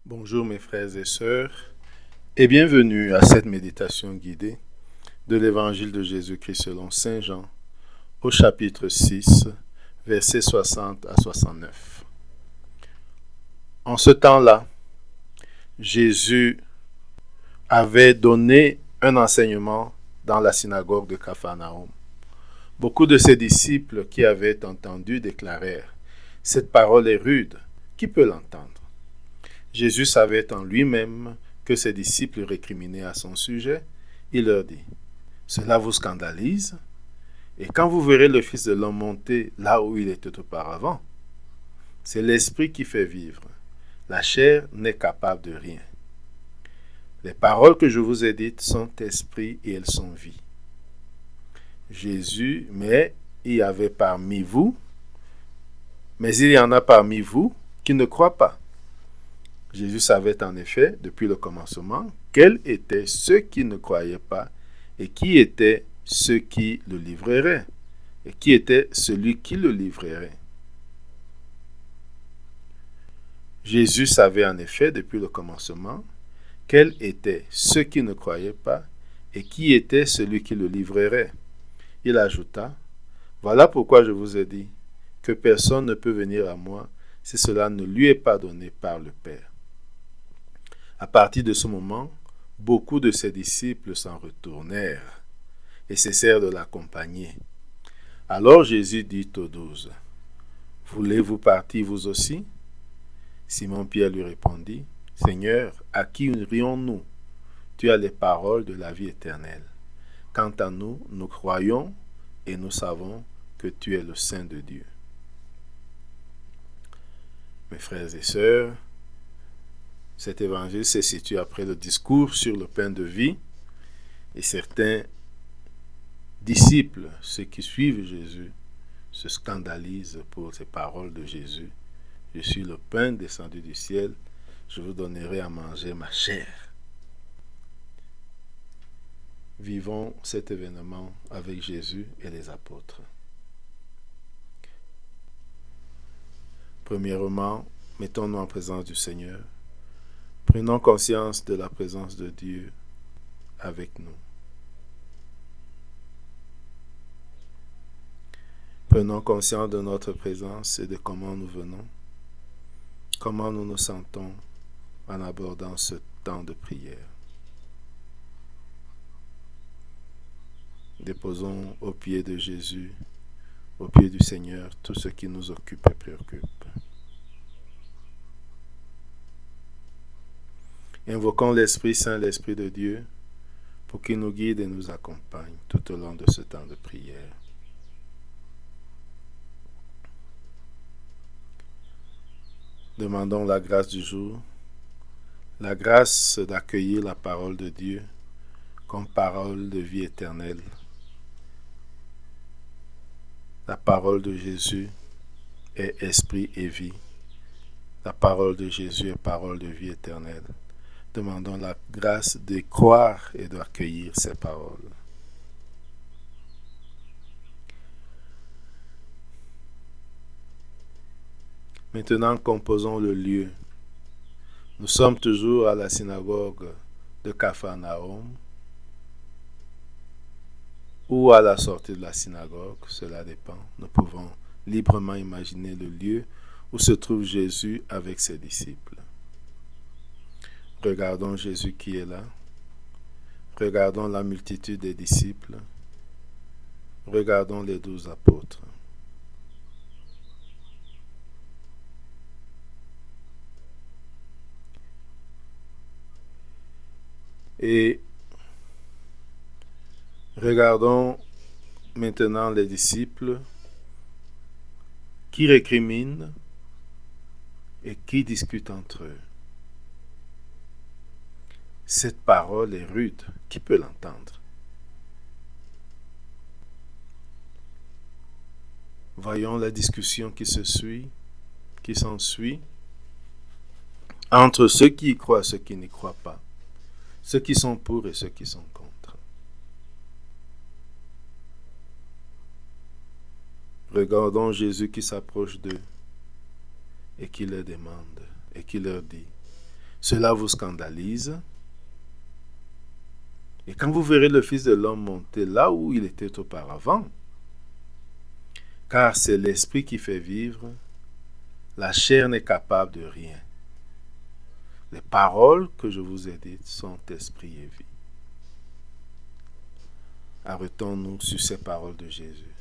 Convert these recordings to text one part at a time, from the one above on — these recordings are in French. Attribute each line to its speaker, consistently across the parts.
Speaker 1: Bonjour mes frères et sœurs et bienvenue à cette méditation guidée de l'Évangile de Jésus-Christ selon Saint Jean au chapitre 6, versets 60 à 69. En ce temps-là, Jésus avait donné un enseignement dans la synagogue de Capharnaüm. Beaucoup de ses disciples qui avaient entendu déclarèrent « Cette parole est rude, qui peut l'entendre ?» Jésus savait en lui-même que ses disciples récriminaient à son sujet. Il leur dit « Cela vous scandalise? Et quand vous verrez le Fils de l'homme monter là où il était auparavant, c'est l'Esprit qui fait vivre. La chair n'est capable de rien. Les paroles que je vous ai dites sont esprit et elles sont vie. » Mais il y en a parmi vous qui ne croient pas. Jésus savait en effet, depuis le commencement, quels étaient ceux qui ne croyaient pas et qui étaient ceux qui le livreraient, et qui était celui qui le livrerait. Jésus savait en effet, depuis le commencement, quels étaient ceux qui ne croyaient pas et qui était celui qui le livrerait. Il ajouta, « Voilà pourquoi je vous ai dit que personne ne peut venir à moi si cela ne lui est pas donné par le Père. » À partir de ce moment, beaucoup de ses disciples s'en retournèrent et cessèrent de l'accompagner. Alors Jésus dit aux 12, « Voulez-vous partir vous aussi ?» Simon-Pierre lui répondit, « Seigneur, à qui irions-nous? Tu as les paroles de la vie éternelle. Quant à nous, nous croyons et nous savons que tu es le Saint de Dieu. » Mes frères et sœurs, cet évangile se situe après le discours sur le pain de vie et certains disciples, ceux qui suivent Jésus, se scandalisent pour ces paroles de Jésus. « Je suis le pain descendu du ciel, je vous donnerai à manger ma chair. » Vivons cet événement avec Jésus et les apôtres. Premièrement, mettons-nous en présence du Seigneur. Prenons conscience de la présence de Dieu avec nous. Prenons conscience de notre présence et de comment nous venons, comment nous nous sentons en abordant ce temps de prière. Déposons aux pieds de Jésus, aux pieds du Seigneur, tout ce qui nous occupe et préoccupe. Invoquons l'Esprit Saint, l'Esprit de Dieu, pour qu'il nous guide et nous accompagne tout au long de ce temps de prière. Demandons la grâce du jour, la grâce d'accueillir la parole de Dieu comme parole de vie éternelle. La parole de Jésus est esprit et vie. La parole de Jésus est parole de vie éternelle. Demandons la grâce de croire et d'accueillir ces paroles. Maintenant, composons le lieu. Nous sommes toujours à la synagogue de Capharnaüm ou à la sortie de la synagogue, cela dépend. Nous pouvons librement imaginer le lieu où se trouve Jésus avec ses disciples. Regardons Jésus qui est là. Regardons la multitude des disciples. Regardons les 12 apôtres. Et regardons maintenant les disciples qui récriminent et qui discutent entre eux. Cette parole est rude, qui peut l'entendre? Voyons la discussion qui s'ensuit entre ceux qui y croient et ceux qui n'y croient pas, ceux qui sont pour et ceux qui sont contre. Regardons Jésus qui s'approche d'eux et qui leur demande et qui leur dit, Cela vous scandalise. Et quand vous verrez le Fils de l'homme monter là où il était auparavant, car c'est l'Esprit qui fait vivre, la chair n'est capable de rien. Les paroles que je vous ai dites sont esprit et vie. Arrêtons-nous sur ces paroles de Jésus.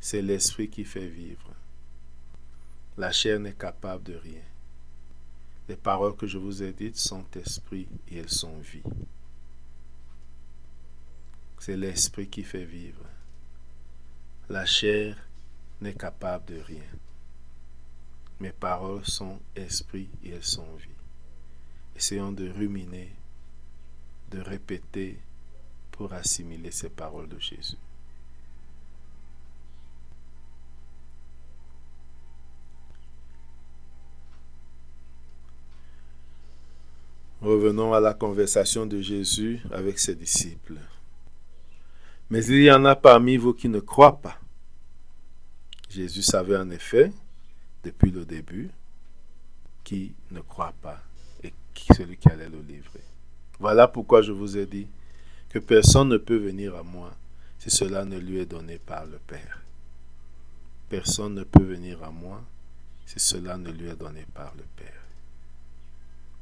Speaker 1: C'est l'Esprit qui fait vivre. La chair n'est capable de rien. Les paroles que je vous ai dites sont esprit et elles sont vie. C'est l'Esprit qui fait vivre. La chair n'est capable de rien. Mes paroles sont esprit et elles sont vie. Essayons de ruminer, de répéter pour assimiler ces paroles de Jésus. Revenons à la conversation de Jésus avec ses disciples. Mais il y en a parmi vous qui ne croient pas. Jésus savait en effet, depuis le début, qui ne croit pas et celui qui allait le livrer. Voilà pourquoi je vous ai dit que personne ne peut venir à moi si cela ne lui est donné par le Père. Personne ne peut venir à moi si cela ne lui est donné par le Père.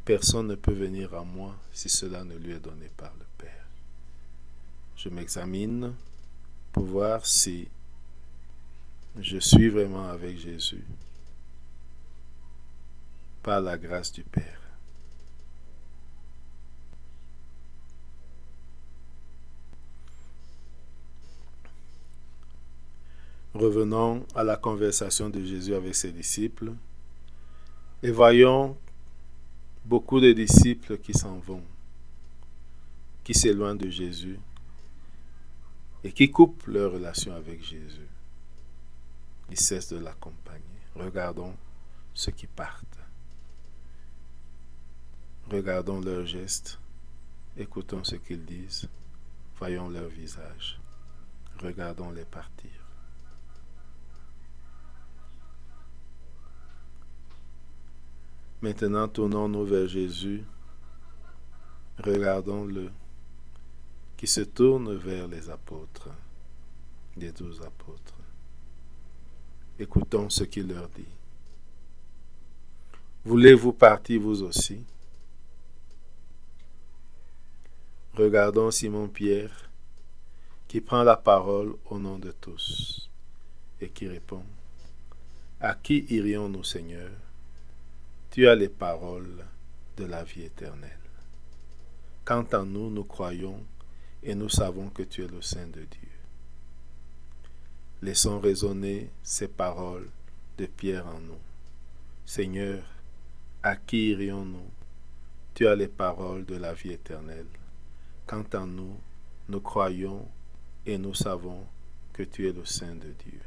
Speaker 1: Personne ne peut venir à moi si cela ne lui est donné par le Père. Je m'examine pour voir si je suis vraiment avec Jésus par la grâce du Père. Revenons à la conversation de Jésus avec ses disciples et voyons beaucoup de disciples qui s'en vont, qui s'éloignent de Jésus et qui coupent leur relation avec Jésus. Ils cessent de l'accompagner. Regardons ceux qui partent. Regardons leurs gestes, écoutons ce qu'ils disent, voyons leur visage, regardons-les partir. Maintenant, tournons-nous vers Jésus, regardons-le, qui se tourne vers les apôtres, les 12 apôtres. Écoutons ce qu'il leur dit. Voulez-vous partir vous aussi? Regardons Simon-Pierre, qui prend la parole au nom de tous, et qui répond, à qui irions-nous, Seigneur? Tu as les paroles de la vie éternelle. Quant à nous, nous croyons et nous savons que tu es le Saint de Dieu. Laissons résonner ces paroles de Pierre en nous. Seigneur, à qui irions-nous? Tu as les paroles de la vie éternelle. Quant à nous, nous croyons et nous savons que tu es le Saint de Dieu.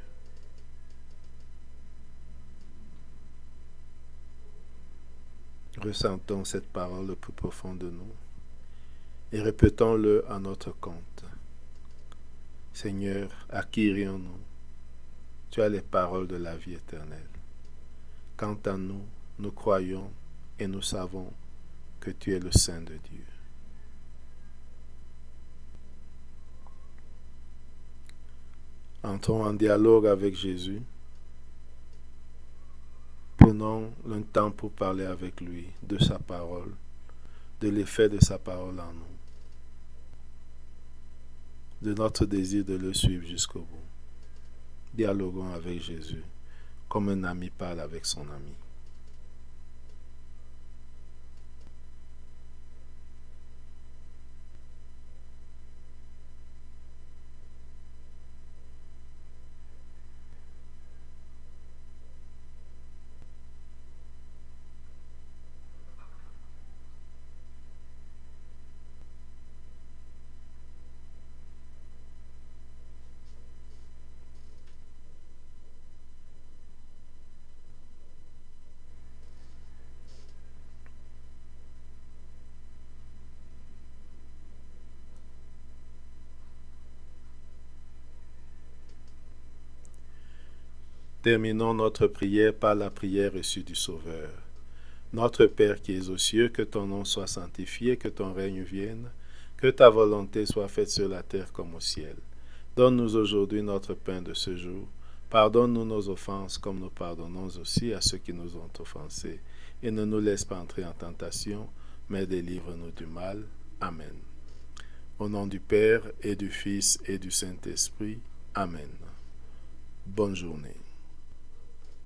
Speaker 1: Ressentons cette parole le plus profond de nous et répétons-le à notre compte. Seigneur, à qui irions-nous? Tu as les paroles de la vie éternelle. Quant à nous, nous croyons et nous savons que tu es le Saint de Dieu. Entrons en dialogue avec Jésus. Prenons un temps pour parler avec lui de sa parole, de l'effet de sa parole en nous, de notre désir de le suivre jusqu'au bout. Dialoguons avec Jésus comme un ami parle avec son ami. Terminons notre prière par la prière reçue du Sauveur. Notre Père qui es aux cieux, que ton nom soit sanctifié, que ton règne vienne, que ta volonté soit faite sur la terre comme au ciel. Donne-nous aujourd'hui notre pain de ce jour. Pardonne-nous nos offenses comme nous pardonnons aussi à ceux qui nous ont offensés. Et ne nous laisse pas entrer en tentation, mais délivre-nous du mal. Amen. Au nom du Père et du Fils et du Saint-Esprit. Amen. Bonne journée.